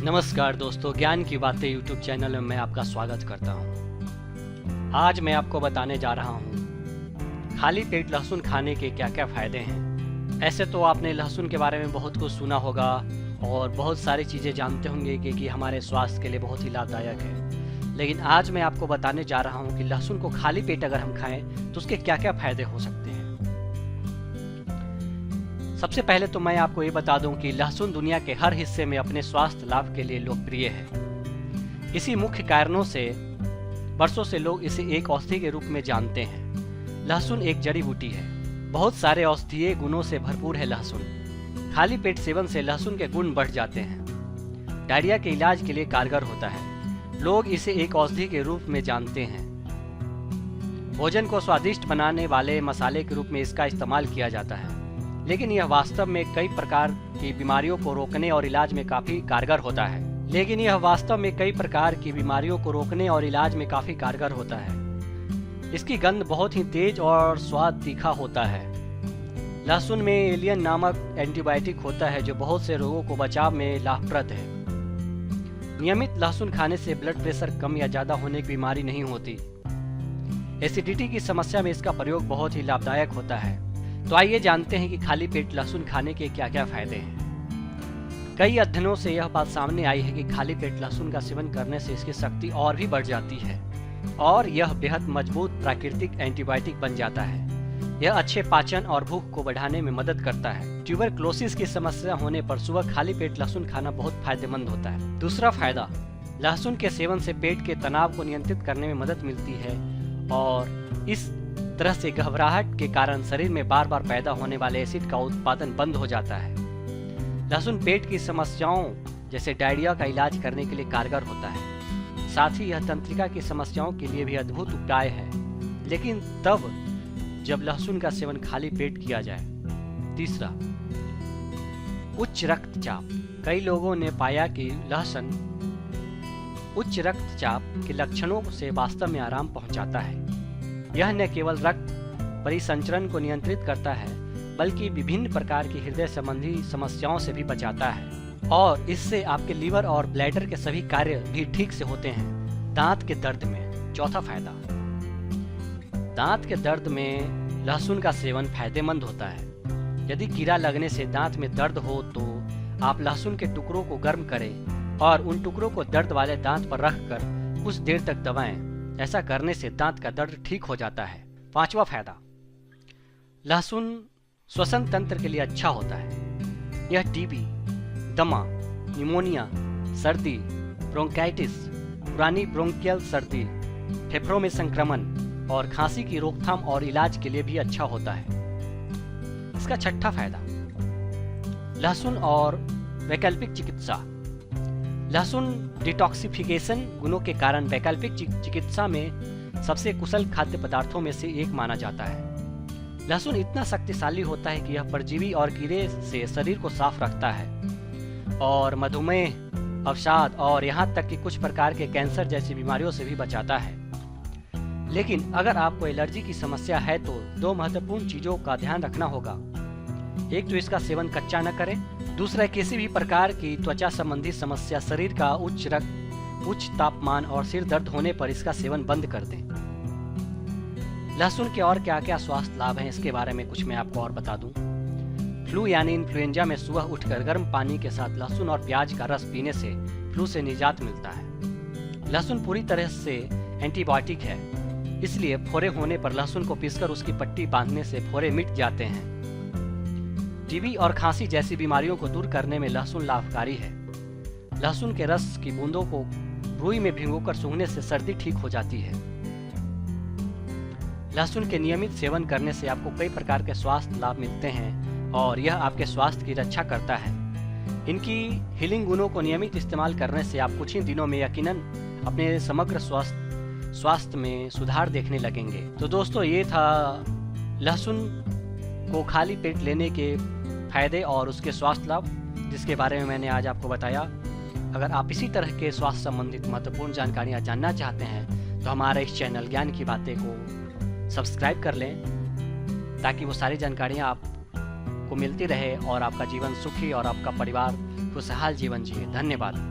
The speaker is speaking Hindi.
नमस्कार दोस्तों, ज्ञान की बातें यूट्यूब चैनल में मैं आपका स्वागत करता हूं। आज मैं आपको बताने जा रहा हूं खाली पेट लहसुन खाने के क्या क्या फ़ायदे हैं। ऐसे तो आपने लहसुन के बारे में बहुत कुछ सुना होगा और बहुत सारी चीज़ें जानते होंगे कि हमारे स्वास्थ्य के लिए बहुत ही लाभदायक है। लेकिन आज मैं आपको बताने जा रहा हूँ कि लहसुन को खाली पेट अगर हम खाएँ तो उसके क्या क्या फ़ायदे हो सकते हैं। सबसे पहले तो मैं आपको ये बता दूं कि लहसुन दुनिया के हर हिस्से में अपने स्वास्थ्य लाभ के लिए लोकप्रिय है। इसी मुख्य कारणों से वर्षों से लोग इसे एक औषधि के रूप में जानते हैं। लहसुन एक जड़ी बूटी है। बहुत सारे औषधीय गुणों से भरपूर है लहसुन। खाली पेट सेवन से लहसुन के गुण बढ़ जाते हैं। डायरिया के इलाज के लिए कारगर होता है। लोग इसे एक औषधि के रूप में जानते हैं। भोजन को स्वादिष्ट बनाने वाले मसाले के रूप में इसका इस्तेमाल किया जाता है, लेकिन यह वास्तव में कई प्रकार की बीमारियों को रोकने और इलाज में काफी कारगर होता है। इसकी गंध बहुत ही तेज और स्वाद तीखा होता है। लहसुन में एलियन नामक एंटीबायोटिक होता है जो बहुत से रोगों को बचाव में लाभप्रद है। नियमित लहसुन खाने से ब्लड प्रेशर कम या ज्यादा होने की बीमारी नहीं होती। एसिडिटी की समस्या में इसका प्रयोग बहुत ही लाभदायक होता है। तो आइए जानते हैं कि खाली पेट लहसुन खाने के क्या क्या फायदे हैं। कई अध्ययनों से यह बात सामने आई है कि खाली पेट लहसुन का सेवन करने से इसकी शक्ति और भी बढ़ जाती है और यह बेहद मजबूत प्राकृतिक एंटीबायोटिक बन जाता है। यह अच्छे पाचन और भूख को बढ़ाने में मदद करता है। ट्यूबरक्लोसिस की समस्या होने पर सुबह खाली पेट लहसुन खाना बहुत फायदेमंद होता है। दूसरा फायदा, लहसुन के सेवन से पेट के तनाव को नियंत्रित करने में मदद मिलती है और इस तरह से घबराहट के कारण शरीर में बार बार पैदा होने वाले एसिड का उत्पादन बंद हो जाता है। लहसुन पेट की समस्याओं जैसे डायरिया का इलाज करने के लिए कारगर होता है। साथ ही यह तंत्रिका की समस्याओं के लिए भी अद्भुत उपाय है, लेकिन तब जब लहसुन का सेवन खाली पेट किया जाए। तीसरा, उच्च रक्तचाप। कई लोगों ने पाया कि लहसुन उच्च रक्तचाप के लक्षणों से वास्तव में आराम पहुंचाता है। यह न केवल रक्त परिसंचरण को नियंत्रित करता है, बल्कि विभिन्न प्रकार की हृदय संबंधी समस्याओं से भी बचाता है और इससे आपके लीवर और ब्लैडर के सभी कार्य भी ठीक से होते हैं। दांत के दर्द में। चौथा फायदा, दांत के दर्द में लहसुन का सेवन फायदेमंद होता है। यदि कीड़ा लगने से दांत में दर्द हो तो आप लहसुन के टुकड़ों को गर्म करें और उन टुकड़ों को दर्द वाले दांत पर रखकर कुछ देर तक दबाएं। ऐसा करने से दांत का दर्द ठीक हो जाता है। पांचवा फायदा, लहसुन श्वसन तंत्र के लिए अच्छा होता है। यह टीबी, दमा, निमोनिया, सर्दी, ब्रोंकाइटिस, पुरानी ब्रोंकियल सर्दी, फेफड़ों में संक्रमण और खांसी की रोकथाम और इलाज के लिए भी अच्छा होता है। इसका छठा फायदा, लहसुन और वैकल्पिक चिकित्सा। लहसुन डिटॉक्सिफिकेशन गुणों के कारण वैकल्पिक चिकित्सा में सबसे कुशल खाद्य पदार्थों में से एक माना जाता है। लहसुन इतना शक्तिशाली होता है कि यह परजीवी और कीड़े से शरीर को साफ रखता है और मधुमेह, अवसाद और यहाँ तक कि कुछ प्रकार के कैंसर जैसी बीमारियों से भी बचाता है। लेकिन अगर आपको एलर्जी की समस्या है तो दो महत्वपूर्ण चीजों का ध्यान रखना होगा। एक तो इसका सेवन कच्चा न करें। दूसरा, किसी भी प्रकार की त्वचा संबंधी समस्या, शरीर का उच्च रक्त, उच्च तापमान और सिर दर्द होने पर इसका सेवन बंद कर दें। लहसुन के और क्या क्या स्वास्थ्य लाभ हैं इसके बारे में कुछ मैं आपको और बता दूं। फ्लू यानी इन्फ्लुएंजा में सुबह उठकर गर्म पानी के साथ लहसुन और प्याज का रस पीने से फ्लू से निजात मिलता है। लहसुन पूरी तरह से एंटीबायोटिक है, इसलिए फोड़े होने पर लहसुन को पीसकर उसकी पट्टी बांधने से फोड़े मिट जाते हैं। टीबी और खांसी जैसी बीमारियों को दूर करने में लहसुन लाभकारी है। लहसुन के रस की बूंदों को रुई में भिगोकर सूंघने से सर्दी ठीक हो जाती है। लहसुन के नियमित सेवन करने से आपको कई प्रकार के स्वास्थ्य लाभ मिलते हैं और यह आपके स्वास्थ्य की रक्षा करता है। इनकी हीलिंग गुणों को नियमित इस्तेमाल करने से आप कुछ ही दिनों में यकीनन अपने समग्र स्वास्थ्य में सुधार देखने लगेंगे। तो दोस्तों, ये था लहसुन को खाली पेट लेने के फायदे और उसके स्वास्थ्य लाभ, जिसके बारे में मैंने आज आपको बताया। अगर आप इसी तरह के स्वास्थ्य संबंधित महत्वपूर्ण जानकारियाँ जानना चाहते हैं तो हमारे इस चैनल ज्ञान की बातें को सब्सक्राइब कर लें, ताकि वो सारी जानकारियाँ आपको मिलती रहे और आपका जीवन सुखी और आपका परिवार खुशहाल जीवन जिए। धन्यवाद।